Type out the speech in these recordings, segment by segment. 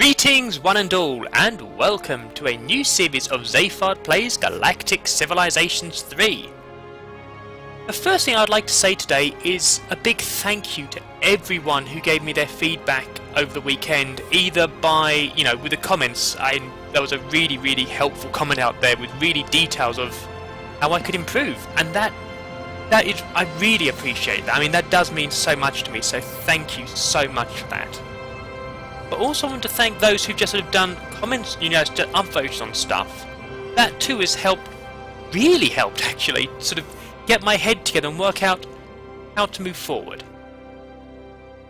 Greetings one and all, and welcome to a new series of Zayfard Plays Galactic Civilizations 3. The first thing I'd like to say today is a big thank you to everyone who gave me their feedback over the weekend, either by, with the comments. There was a really helpful comment out there with really details of how I could improve, and that is, I really appreciate that. I mean, that does mean so much to me, so thank you so much for that. But also I want to thank those who've just sort of done comments, just upvotes on stuff. That too has helped, really helped actually, sort of get my head together and work out how to move forward.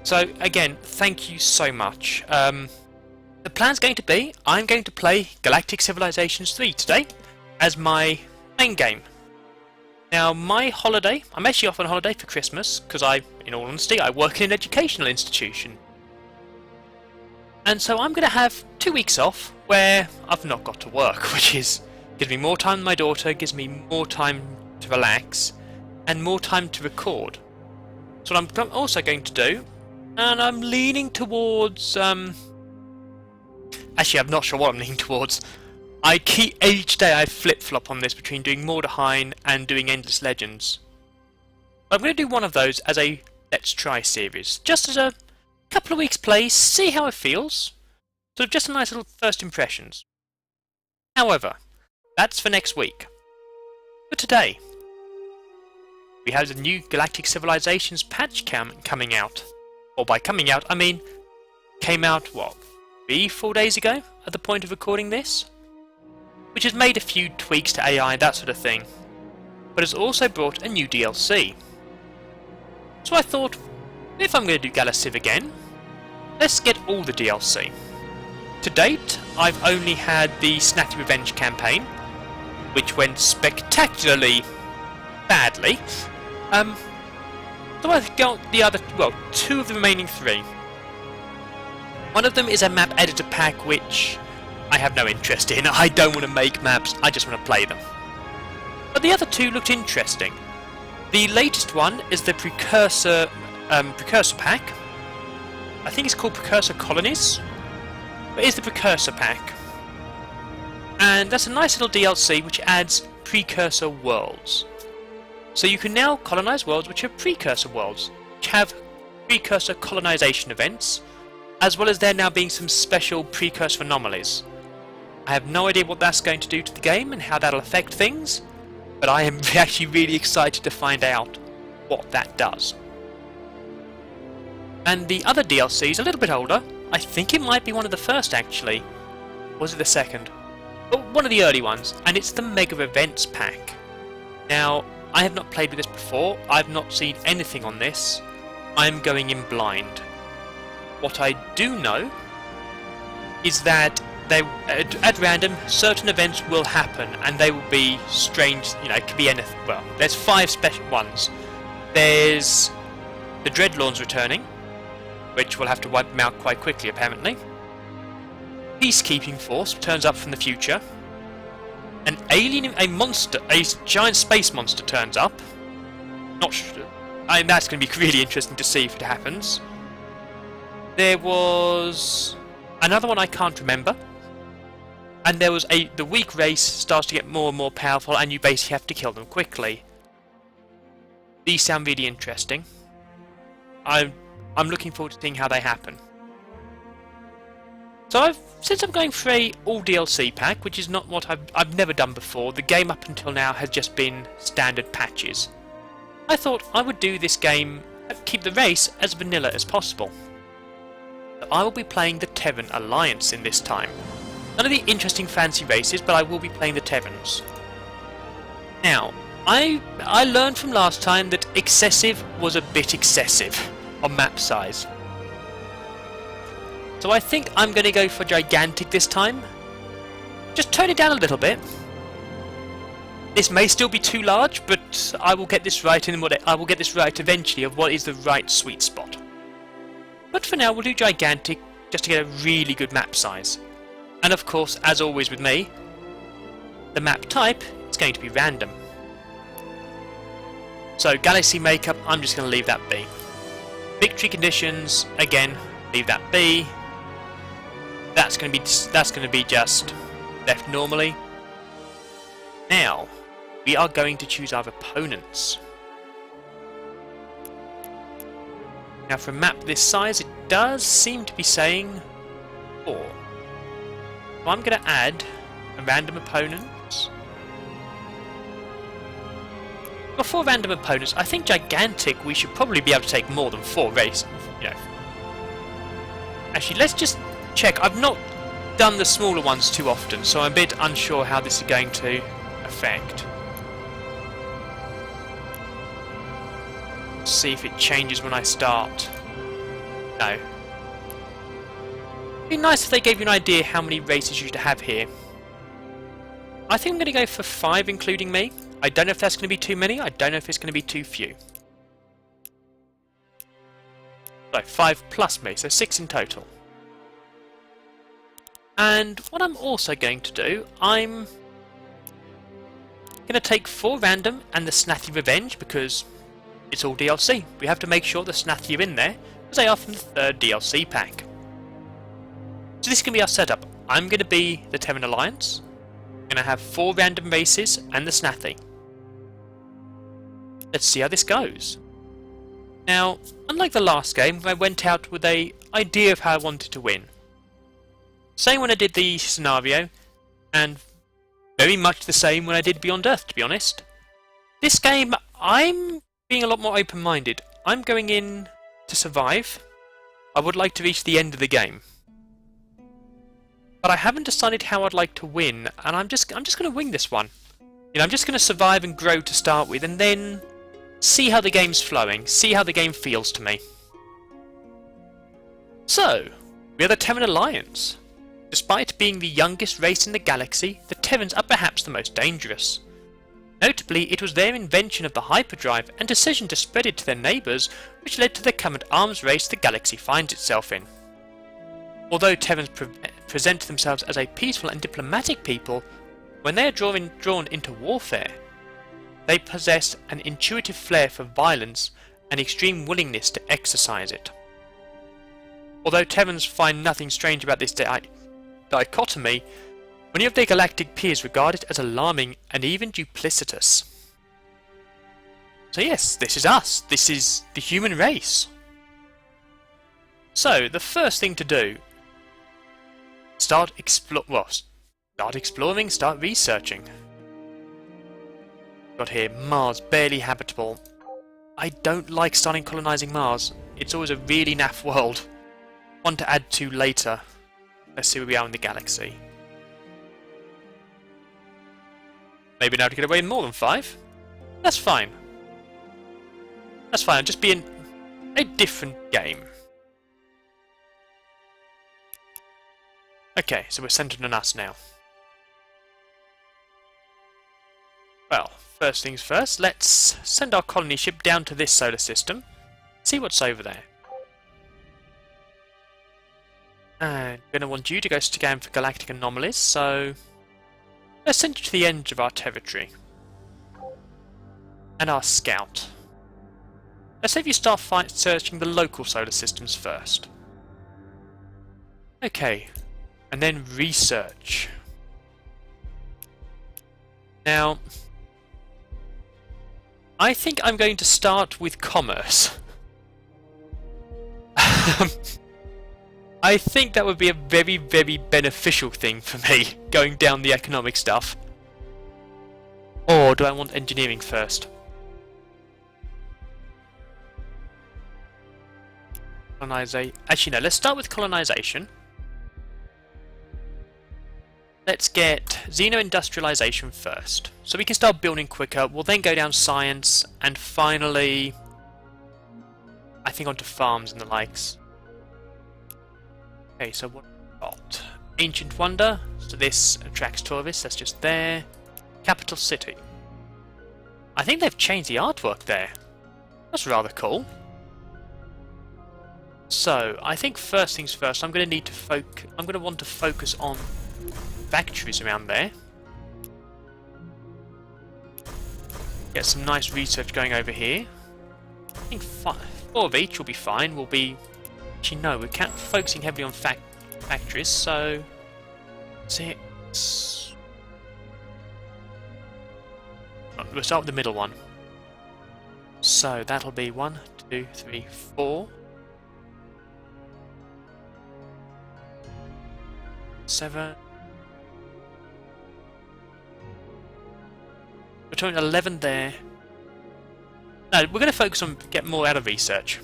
So again, thank you so much. The plan's going to be, I'm going to play Galactic Civilizations 3 today as my main game. Now my holiday, I'm actually off on holiday for Christmas because in all honesty, I work in an educational institution. And so I'm going to have 2 weeks off where I've not got to work, which gives me more time with my daughter, gives me more time to relax, and more time to record. So what I'm also going to do, and I'm leaning towards, actually I'm not sure what I'm leaning towards. Each day I flip-flop on this between doing Mordheim and doing Endless Legends. I'm going to do one of those as a Let's Try series, just as a couple of weeks play, see how it feels. Sort of just a nice little first impressions. However, that's for next week. For today, we have the new Galactic Civilizations patch coming out. Or by coming out, I mean, came out, what, 3-4 days ago at the point of recording this? Which has made a few tweaks to AI, that sort of thing. But has also brought a new DLC. So I thought, if I'm going to do Galactic again, let's get all the DLC. To date, I've only had the Snatty Revenge campaign, which went spectacularly badly. So I've got the other, two of the remaining 3. One of them is a map editor pack, which I have no interest in. I don't want to make maps, I just want to play them. But the other 2 looked interesting. The latest one is the Precursor pack. I think it's called Precursor Colonies, but it's the Precursor pack. And that's a nice little DLC which adds Precursor worlds. So you can now colonize worlds which are Precursor worlds, which have Precursor colonization events, as well as there now being some special Precursor anomalies. I have no idea what that's going to do to the game and how that'll affect things, but I am actually really excited to find out what that does. And the other DLC is a little bit older. I think it might be one of the first actually. Or was it the second? But one of the early ones, and it's the Mega Events pack. Now, I have not played with this before. I've not seen anything on this. I'm going in blind. What I do know is that at random, certain events will happen, and they will be strange. It could be anything. Well, there's 5 special ones. There's the Dreadlords returning, which we'll have to wipe them out quite quickly, apparently. Peacekeeping force turns up from the future. An alien, a giant space monster turns up. Not sure. That's going to be really interesting to see if it happens. There was another one I can't remember. And there was the weak race starts to get more and more powerful, and you basically have to kill them quickly. These sound really interesting. I'm looking forward to seeing how they happen. So since I'm going for a all DLC pack, which is not what I've never done before, the game up until now has just been standard patches. I thought I would do this game, keep the race as vanilla as possible. So I will be playing the Terran Alliance in this time. None of the interesting fancy races, but I will be playing the Terrans. Now, I learned from last time that excessive was a bit excessive on map size. So I think I'm going to go for Gigantic this time. Just turn it down a little bit. This may still be too large, but I will get this right I will get this right eventually of what is the right sweet spot. But for now we'll do Gigantic just to get a really good map size. And of course, as always with me, the map type is going to be random. So Galaxy Makeup, I'm just going to leave that be. Victory conditions, again, leave that be. that's going to be just left normally. Now we are going to choose our opponents. Now for a map this size, it does seem to be saying 4. So I'm going to add a random opponents. For 4 random opponents, I think Gigantic we should probably be able to take more than 4 races. You know. Actually, let's just check. I've not done the smaller ones too often, so I'm a bit unsure how this is going to affect. See if it changes when I start. No. It'd be nice if they gave you an idea how many races you should have here. I think I'm going to go for 5 including me. I don't know if that's going to be too many, I don't know if it's going to be too few. So 5 plus me, so 6 in total. And what I'm also going to do, I'm going to take 4 random and the Snathy Revenge because it's all DLC. We have to make sure the Snathy are in there because they are from the 3rd DLC pack. So this is going to be our setup. I'm going to be the Terran Alliance. I'm going to have 4 random races and the Snathy. Let's see how this goes. Now, unlike the last game, I went out with an idea of how I wanted to win. Same when I did the scenario, and very much the same when I did Beyond Earth, to be honest. This game, I'm being a lot more open-minded. I'm going in to survive. I would like to reach the end of the game. But I haven't decided how I'd like to win, and I'm just going to wing this one. You know, I'm just going to survive and grow to start with, and then see how the game's flowing, see how the game feels to me. So, we are the Terran Alliance. Despite being the youngest race in the galaxy, the Terrans are perhaps the most dangerous. Notably, it was their invention of the hyperdrive and decision to spread it to their neighbours which led to the current arms race the galaxy finds itself in. Although Terrans present themselves as a peaceful and diplomatic people, when they are drawn into warfare, they possess an intuitive flair for violence and extreme willingness to exercise it. Although Terrans find nothing strange about this dichotomy, many of their galactic peers regard it as alarming and even duplicitous. So yes, this is us. This is the human race. So, the first thing to do, start exploring, start researching. Got here, Mars, barely habitable. I don't like starting colonising Mars. It's always a really naff world. One to add to later. Let's see where we are in the galaxy. Maybe now to get away in more than 5. That's fine. That's fine, I'll just be in a different game. Okay, so we're centered on us now. Well, first things first, let's send our colony ship down to this solar system, see what's over there. And we're going to want you to go scan for galactic anomalies, so let's send you to the edge of our territory. And our scout. Let's have you start searching the local solar systems first. Okay, and then research. Now, I think I'm going to start with commerce. I think that would be a very, very beneficial thing for me, going down the economic stuff. Or do I want engineering first? Actually no, let's start with colonization. Let's get xeno-industrialization first, so we can start building quicker. We'll then go down science, and finally, I think onto farms and the likes. Okay, so what have we got? Ancient Wonder, so this attracts tourists, that's just there. Capital City. I think they've changed the artwork there. That's rather cool. So, I think first things first, I'm going to want to focus on factories around there. Get some nice research going over here. I think 4 of each will be fine. Actually no, we're focusing heavily on factories, so 6. We'll start with the middle one. So that'll be 1, 2, 3, 4. 7. We're talking 11 there. No, we're going to focus on get more out of research.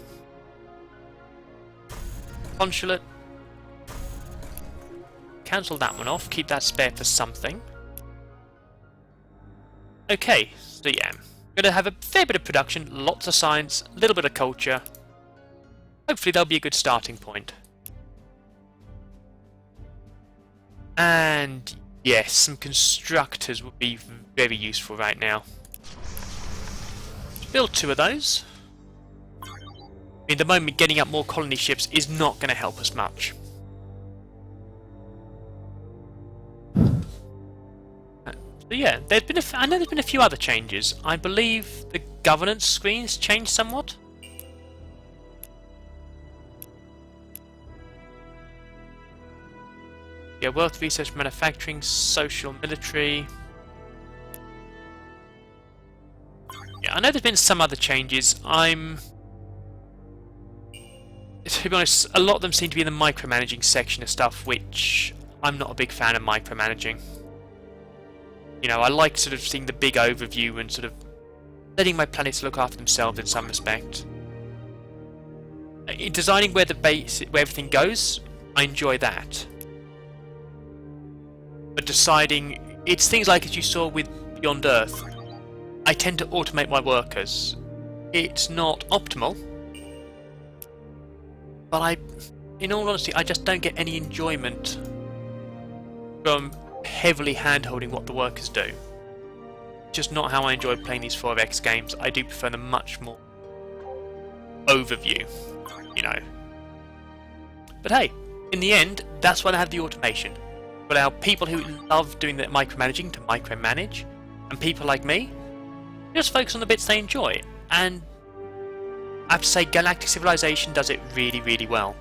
Consulate. Cancel that one off. Keep that spare for something. Okay, so yeah. Going to have a fair bit of production, lots of science, a little bit of culture. Hopefully that'll be a good starting point. And yes, some constructors would be very useful right now. Build 2 of those. In the moment, getting up more colony ships is not going to help us much. So yeah, I know there's been a few other changes. I believe the governance screens changed somewhat. Yeah, wealth, research, manufacturing, social, military. Yeah, I know there's been some other changes. To be honest, a lot of them seem to be in the micromanaging section of stuff, which I'm not a big fan of micromanaging. You know, I like sort of seeing the big overview and sort of letting my planets look after themselves in some respect. In designing where everything goes, I enjoy that. But deciding, it's things like as you saw with Beyond Earth, I tend to automate my workers. It's not optimal, but in all honesty, I just don't get any enjoyment from heavily hand-holding what the workers do. Just not how I enjoy playing these 4X games. I do prefer them much more overview, you know. But hey, in the end, that's why I have the automation. But allow people who love doing the micromanaging to micromanage, and people like me just focus on the bits they enjoy. And I have to say, Galactic Civilization does it really, really well.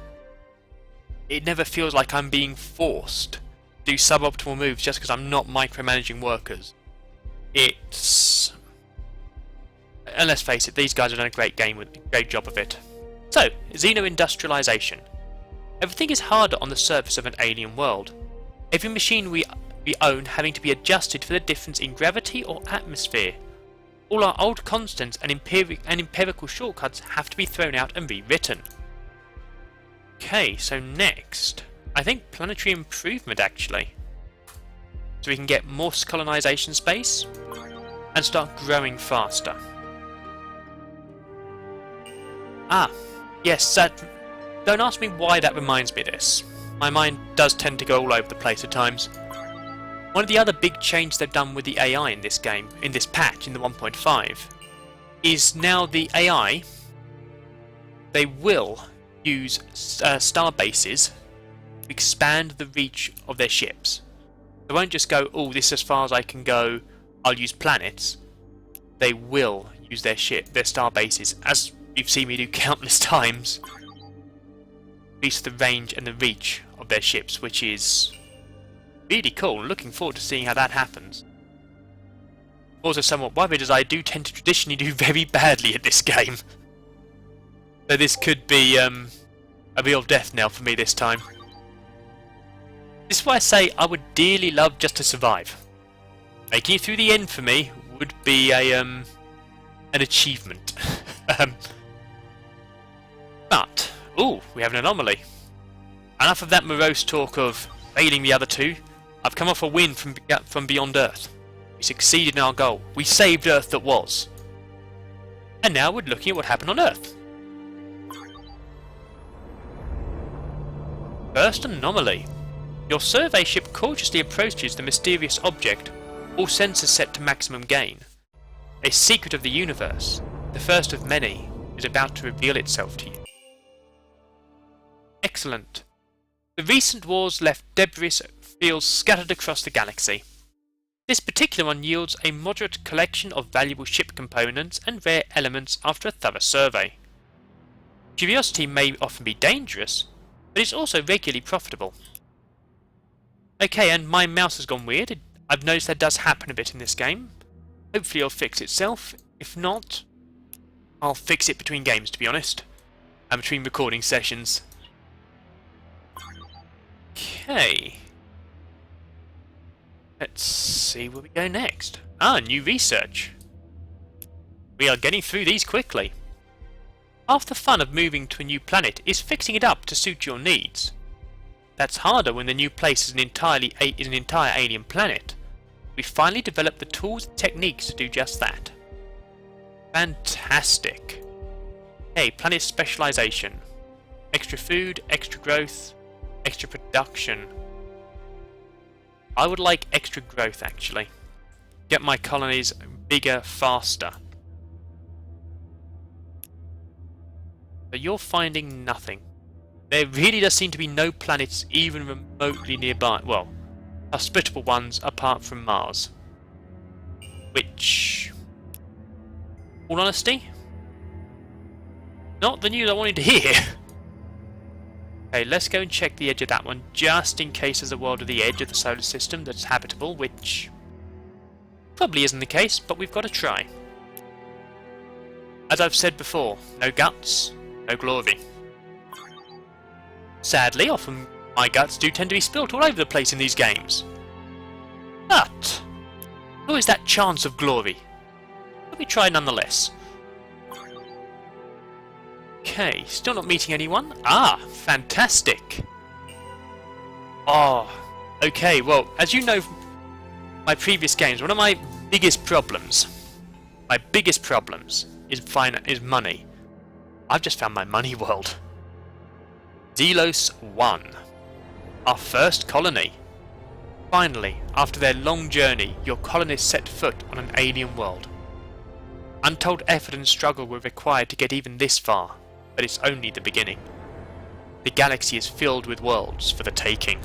It never feels like I'm being forced to do suboptimal moves just because I'm not micromanaging workers. And let's face it, these guys have done a great job of it. So, Xeno-industrialization. Everything is harder on the surface of an alien world. Every machine we own having to be adjusted for the difference in gravity or atmosphere. All our old constants and empirical shortcuts have to be thrown out and rewritten. Okay, so next, I think planetary improvement actually. So we can get more colonization space and start growing faster. Ah, yes, don't ask me why that reminds me of this. My mind does tend to go all over the place at times. One of the other big changes they've done with the AI in this game, in this patch, in the 1.5, is now the AI, they will use star bases to expand the reach of their ships. They won't just go, oh, this is as far as I can go, I'll use planets. They will use their star bases, as you've seen me do countless times, increase the range and the reach of their ships, which is really cool. Looking forward to seeing how that happens. Also somewhat worried as I do tend to traditionally do very badly at this game. So this could be a real death knell for me this time. This is why I say I would dearly love just to survive. Making it through the end for me would be an achievement. But, ooh, we have an anomaly. Enough of that morose talk of failing the other two. I've come off a win from Beyond Earth. We succeeded in our goal. We saved Earth that was. And now we're looking at what happened on Earth. First anomaly. Your survey ship cautiously approaches the mysterious object, all sensors set to maximum gain. A secret of the universe, the first of many, is about to reveal itself to you. Excellent. The recent wars left debris fields scattered across the galaxy. This particular one yields a moderate collection of valuable ship components and rare elements after a thorough survey. Curiosity may often be dangerous, but it's also regularly profitable. Okay, and my mouse has gone weird. I've noticed that does happen a bit in this game. Hopefully it'll fix itself. If not, I'll fix it between games, to be honest. And between recording sessions. Okay. Let's see where we go next. Ah, new research. We are getting through these quickly. Half the fun of moving to a new planet is fixing it up to suit your needs. That's harder when the new place is an entire alien planet. We finally developed the tools and techniques to do just that. Fantastic. Hey, planet specialization. Extra food, extra growth, extra production. I would like extra growth, actually. Get my colonies bigger faster. But you're finding nothing. There really does seem to be no planets even remotely nearby. Well, hospitable ones apart from Mars. Which, in all honesty, not the news I wanted to hear. Okay, let's go and check the edge of that one, just in case there's a world at the edge of the solar system that's habitable, which probably isn't the case, but we've got to try. As I've said before, no guts, no glory. Sadly, often my guts do tend to be spilt all over the place in these games. But, who is that chance of glory? Let me try nonetheless. Okay, still not meeting anyone. Ah, fantastic. Oh, okay, well, as you know from my previous games, one of my biggest problems is money. I've just found my money world. Delos 1. Our first colony. Finally, after their long journey, your colonists set foot on an alien world. Untold effort and struggle were required to get even this far, but it's only the beginning. The galaxy is filled with worlds for the taking.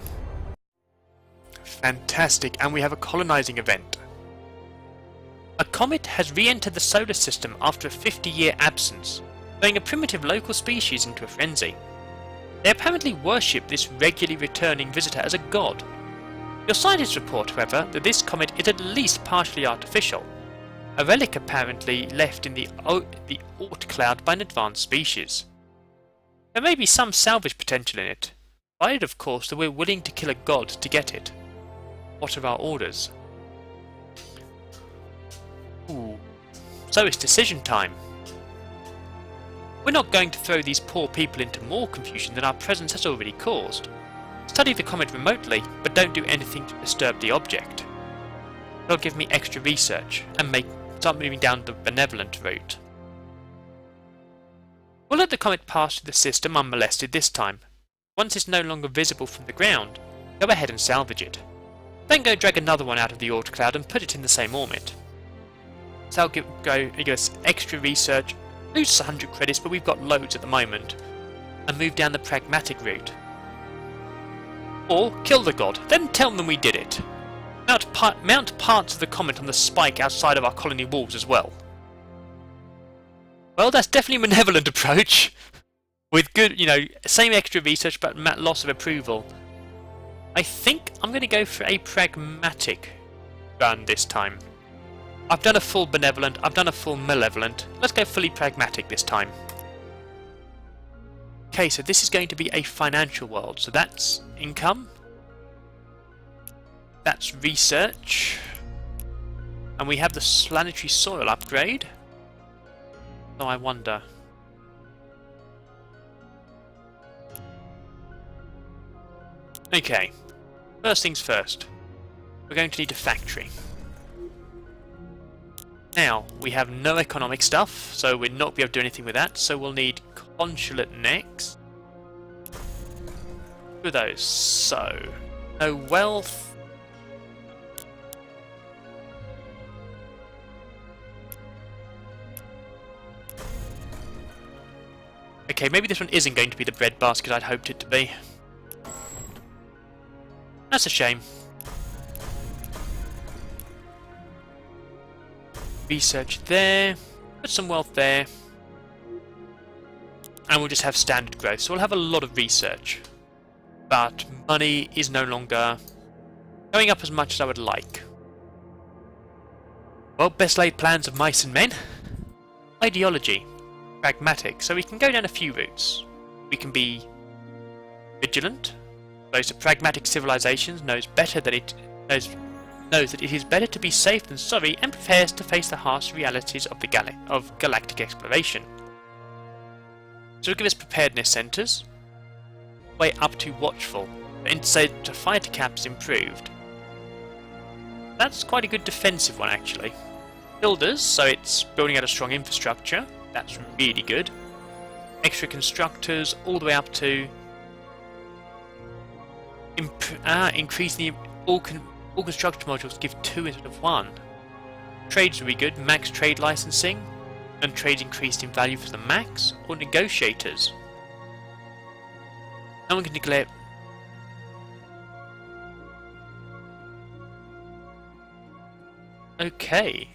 Fantastic, and we have a colonizing event. A comet has re-entered the solar system after a 50-year absence, throwing a primitive local species into a frenzy. They apparently worship this regularly returning visitor as a god. Your scientists report, however, that this comet is at least partially artificial, a relic apparently left in the Oort cloud by an advanced species. There may be some salvage potential in it, provided of course that we're willing to kill a god to get it. What are our orders? Ooh. So it's decision time. We're not going to throw these poor people into more confusion than our presence has already caused. Study the comet remotely, but don't do anything to disturb the object. It'll give me extra research and start moving down the benevolent route. We'll let the comet pass through the system unmolested this time. Once it's no longer visible from the ground, go ahead and salvage it. Then go drag another one out of the Oort cloud and put it in the same orbit. So give us extra research, lose us 100 credits, but we've got loads at the moment, and move down the pragmatic route. Or kill the god, then tell them we did it. Mount parts of the comet on the spike outside of our colony walls as well. Well, that's definitely a benevolent approach. With good, same extra research but loss of approval. I think I'm going to go for a pragmatic run this time. I've done a full benevolent, I've done a full malevolent. Let's go fully pragmatic this time. Okay, so this is going to be a financial world. So that's income. That's research. And we have the planetary soil upgrade. So I wonder. Okay, first things first. We're going to need a factory. Now, we have no economic stuff, so we're not going to be able to do anything with that, so we'll need consulate next. Who are those? So, no wealth. Okay, maybe this one isn't going to be the breadbasket I'd hoped it to be. That's a shame. Research there, put some wealth there, and we'll just have standard growth. So we'll have a lot of research, but money is no longer Going up as much as I would like. Well, best laid plans of mice and men. Ideology. Pragmatic. So we can go down a few routes. We can be vigilant. Those pragmatic civilizations knows that it is better to be safe than sorry, and prepares to face the harsh realities of galactic exploration. So it'll give us preparedness centers. Way up to watchful. Instead to fighter caps improved. That's quite a good defensive one actually. Builders, so it's building out a strong infrastructure. That's really good. Extra constructors all the way up to increasing all construction modules give 2 instead of 1. Trades will be good. Max trade licensing and trades increased in value for the max, or negotiators. No one can declare. Okay.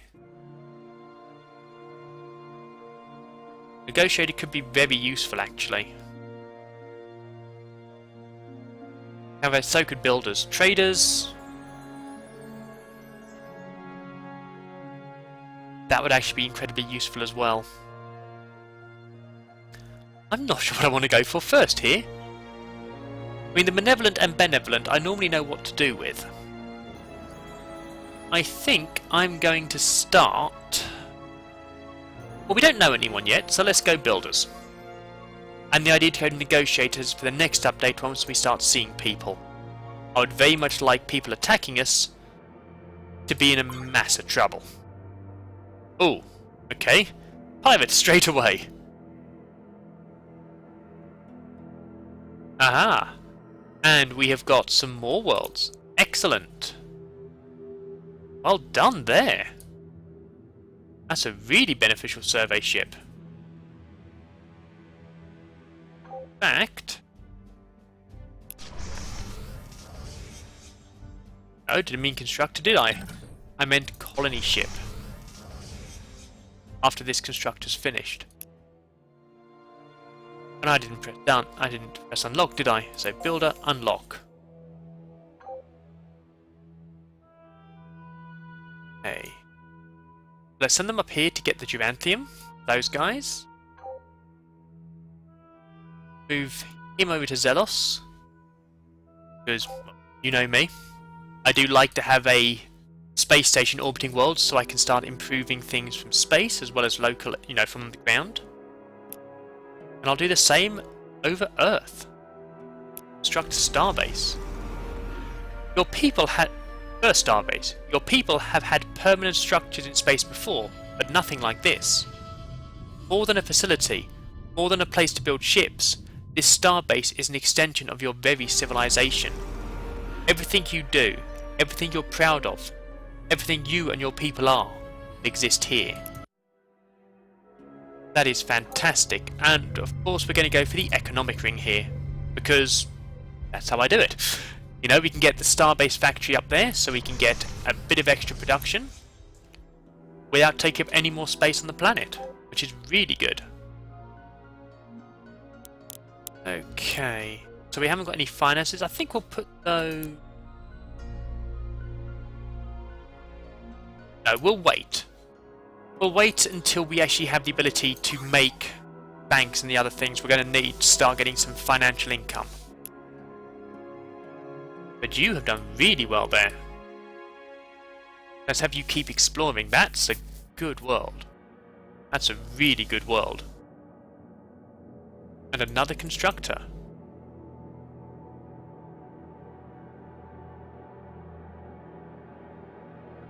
Negotiator could be very useful actually. However, so could builders. Traders. That would actually be incredibly useful as well. I'm not sure what I want to go for first here. I mean, the malevolent and benevolent I normally know what to do with. I think I'm going to start. Well, we don't know anyone yet, so let's go builders. And the idea to go negotiators for the next update once we start seeing people. I would very much like people attacking us to be in a mass of trouble. Oh, okay. Pirate straight away. Aha. And we have got some more worlds. Excellent. Well done there. That's a really beneficial survey ship. In fact... Oh, didn't mean constructor, did I? I meant colony ship. After this constructor's finished. And I didn't press down. I didn't press unlock, did I? So builder, unlock. Okay. Let's send them up here to get the Duranthium. Those guys. Move him over to Zelos. Because, you know me. I do like to have a space station orbiting worlds so I can start improving things from space as well as local, from the ground. And I'll do the same over Earth. Construct a starbase. Your people had... First starbase. Your people have had permanent structures in space before, but nothing like this. More than a facility, more than a place to build ships, this starbase is an extension of your very civilization. Everything you do, everything you're proud of, everything you and your people are, exist here. That is fantastic, and of course we're going to go for the economic ring here, because that's how I do it. We can get the Starbase factory up there, so we can get a bit of extra production without taking up any more space on the planet, which is really good. Okay, so we haven't got any finances. I think we'll put those... No, we'll wait. We'll wait until we actually have the ability to make banks and the other things we're going to need to start getting some financial income. But you have done really well there. Let's have you keep exploring. That's a good world. That's a really good world. And another constructor.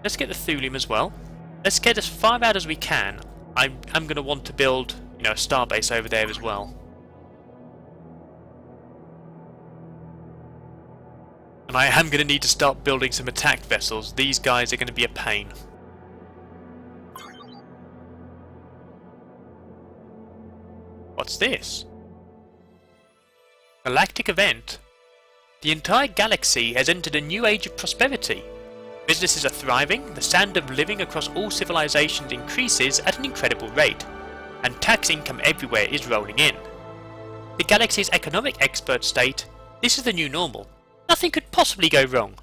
Let's get the thulium as well. Let's get as far out as we can. I'm going to want to build, a starbase over there as well. And I am going to need to start building some attack vessels. These guys are going to be a pain. What's this? Galactic event. The entire galaxy has entered a new age of prosperity. Businesses are thriving, the standard of living across all civilizations increases at an incredible rate, and tax income everywhere is rolling in. The galaxy's economic experts state, this is the new normal. Nothing could possibly go wrong.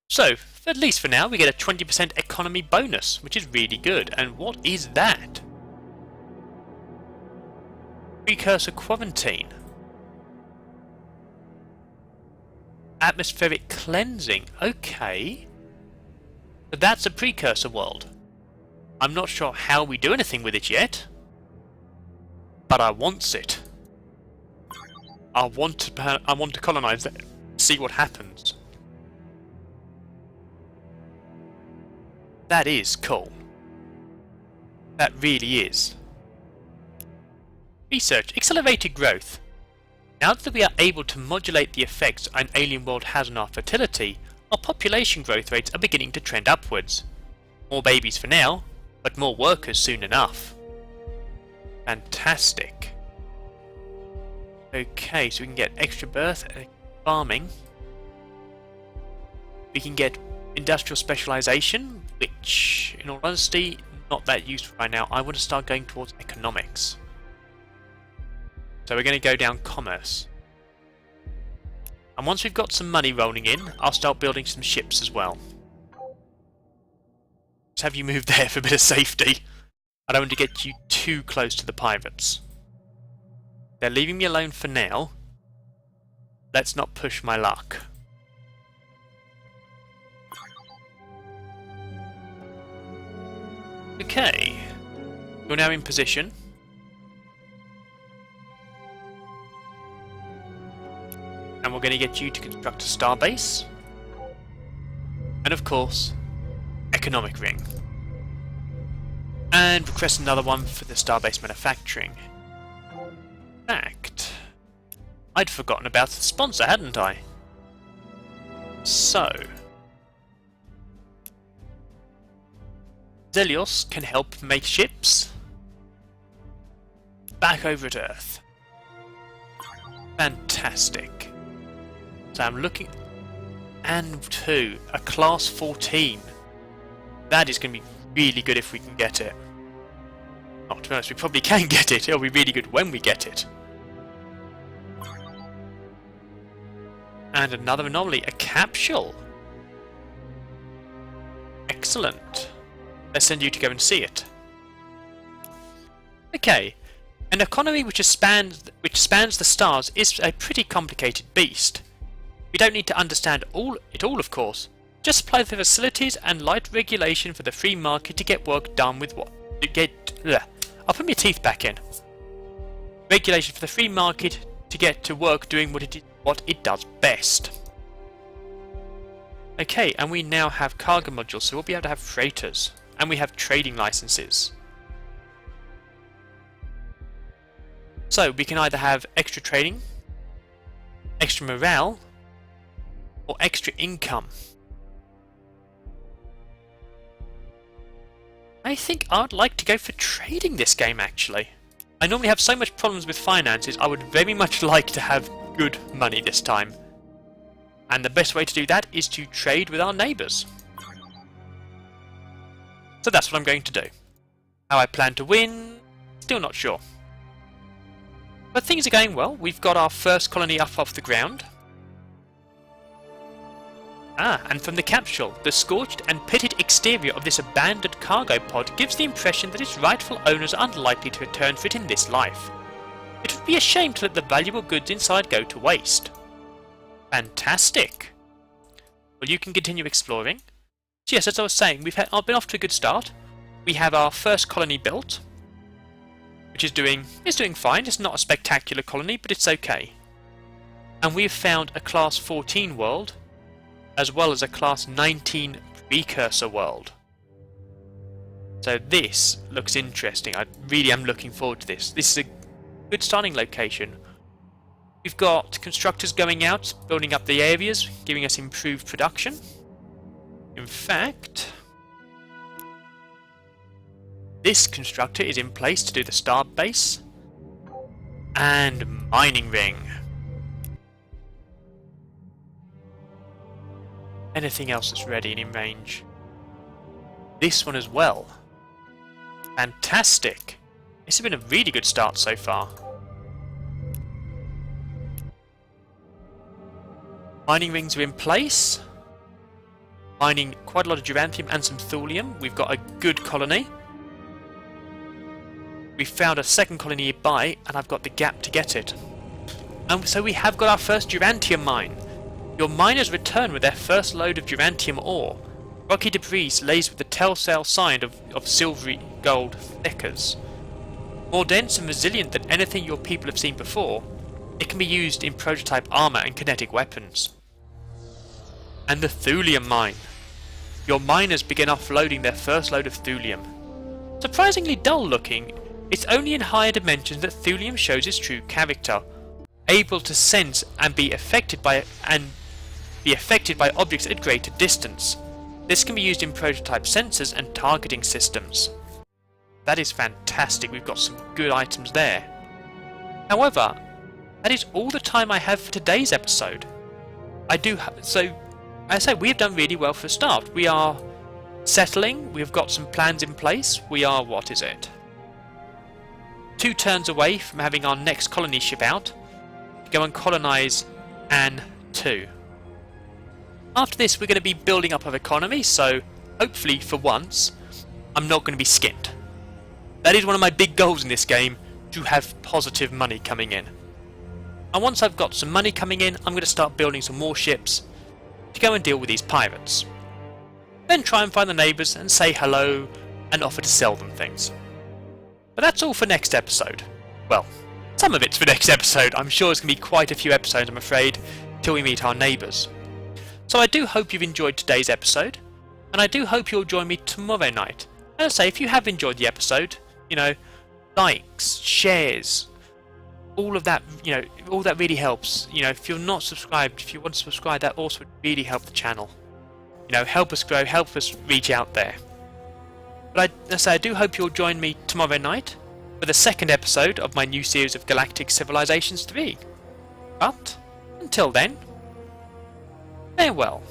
So, at least for now, we get a 20% economy bonus, which is really good. And what is that? Precursor quarantine. Atmospheric cleansing. Okay. So that's a precursor world. I'm not sure how we do anything with it yet, but I wants it. I want to colonize it. See what happens. That is cool. That really is. Research. Accelerated growth. Now that we are able to modulate the effects an alien world has on our fertility, our population growth rates are beginning to trend upwards. More babies for now, but more workers soon enough. Fantastic. Okay, so we can get extra birth, farming. We can get industrial specialization, which, in all honesty, not that useful right now. I want to start going towards economics. So we're going to go down commerce. And once we've got some money rolling in, I'll start building some ships as well. Let's have you move there for a bit of safety. I don't want to get you too close to the pirates. They're leaving me alone for now. Let's not push my luck. Okay. You're now in position. And we're going to get you to construct a starbase. And of course, economic ring. And request another one for the starbase manufacturing. In fact, I'd forgotten about the sponsor, hadn't I? So, Zelios can help make ships back over at Earth. Fantastic. So I'm looking, and two, a class 14. That is going to be really good if we can get it. Oh, to be honest, we probably can get it. It'll be really good when we get it. And another anomaly, a capsule. Excellent. Let's send you to go and see it. Okay, an economy which spans the stars is a pretty complicated beast. We don't need to understand it all, of course. Just supply the facilities and light regulation for the free market to get work done with what I'll put my teeth back in. Regulation for the free market to get to work doing what it does best. Okay, and we now have cargo modules, so we'll be able to have freighters, and we have trading licenses. So we can either have extra trading, extra morale, or extra income. I think I'd like to go for trading this game, actually. I normally have so much problems with finances, I would very much like to have good money this time. And the best way to do that is to trade with our neighbours. So that's what I'm going to do. How I plan to win, still not sure. But things are going well. We've got our first colony up off the ground. And from the capsule, the scorched and pitted exterior of this abandoned cargo pod gives the impression that its rightful owners are unlikely to return for it in this life. It would be a shame to let the valuable goods inside go to waste. Fantastic! Well, you can continue exploring. So yes, as I was saying, I've been off to a good start. We have our first colony built, which is doing fine. It's not a spectacular colony, but it's okay. And we've found a class 14 world, as well as a class 19 precursor world. So this looks interesting. I really am looking forward to this. This is a good starting location. We've got constructors going out, building up the areas, giving us improved production. In fact, this constructor is in place to do the star base and mining ring. Anything else that's ready and in range? This one as well. Fantastic! This has been a really good start so far. Mining rings are in place. mining quite a lot of duranthium and some thulium. We've got a good colony. We found a second colony nearby, and I've got the gap to get it. And so we have got our first duranthium mine. Your miners return with their first load of duranthium ore. Rocky debris lays with the telltale sign of silvery gold thickers. More dense and resilient than anything your people have seen before, it can be used in prototype armor and kinetic weapons. And the thulium mine. Your miners begin offloading their first load of thulium. Surprisingly dull looking, it's only in higher dimensions that thulium shows its true character, able to sense and be affected by objects at greater distance. This can be used in prototype sensors and targeting systems. That is fantastic, we've got some good items there. However, that is all the time I have for today's episode. So, as I say, we have done really well for a start. We are settling, we've got some plans in place. We are, 2 turns away from having our next colony ship out to go and colonise An 2. After this, we're going to be building up our economy, so hopefully for once I'm not going to be skint. That is one of my big goals in this game, to have positive money coming in. And once I've got some money coming in, I'm going to start building some more ships to go and deal with these pirates. Then try and find the neighbours and say hello and offer to sell them things. But that's all for next episode. Well, some of it's for next episode. I'm sure it's going to be quite a few episodes, I'm afraid, till we meet our neighbours. So I do hope you've enjoyed today's episode, and I do hope you'll join me tomorrow night. As I say, if you have enjoyed the episode, likes, shares, all of that, all that really helps. If you're not subscribed, if you want to subscribe, that also would really help the channel. Help us grow, help us reach out there. But I do hope you'll join me tomorrow night for the second episode of my new series of Galactic Civilizations 3. But, until then, farewell.